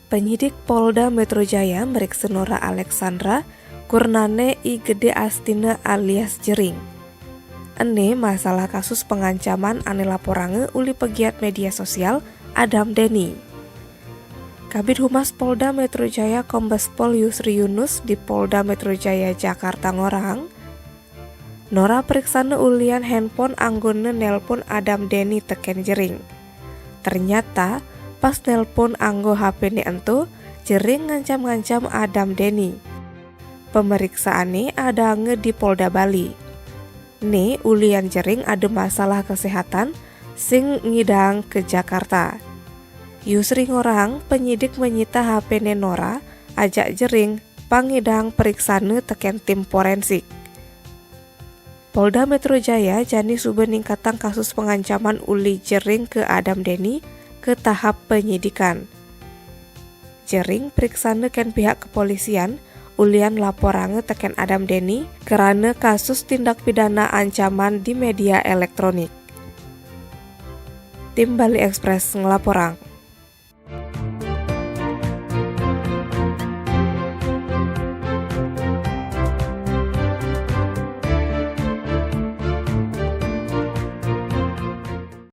Penyidik Polda Metro Jaya meriksa Nora Alexandra Kurnane I Gede Astina alias Jering. Ene masalah kasus pengancaman ane laporange uli pegiat media sosial Adam Denny. Kabid Humas Polda Metro Jaya Kombes Pol Yusri Yunus di Polda Metro Jaya Jakarta ngorang, Nora periksane ulian handphone anggone nelpon Adam Denny teken Jering. Ternyata pas nelpon anggo HP ni entu, Jering ngancam-ngancam Adam Denny. Pemeriksaane ada nge di Polda Bali. Nih ulian Jering ada masalah kesehatan sing ngidang ke Jakarta. Yusri ngorang penyidik menyita HP Nora ajak Jering pangidang periksane teken tim forensik. Polda Metro Jaya jani suben ningkatang kasus pengancaman uli Jering ke Adam Denny ke tahap penyidikan. Jering periksane ken pihak kepolisian ulian laporange teken Adam Denny karena kasus tindak pidana ancaman di media elektronik. Tim Bali Express ngelaporang.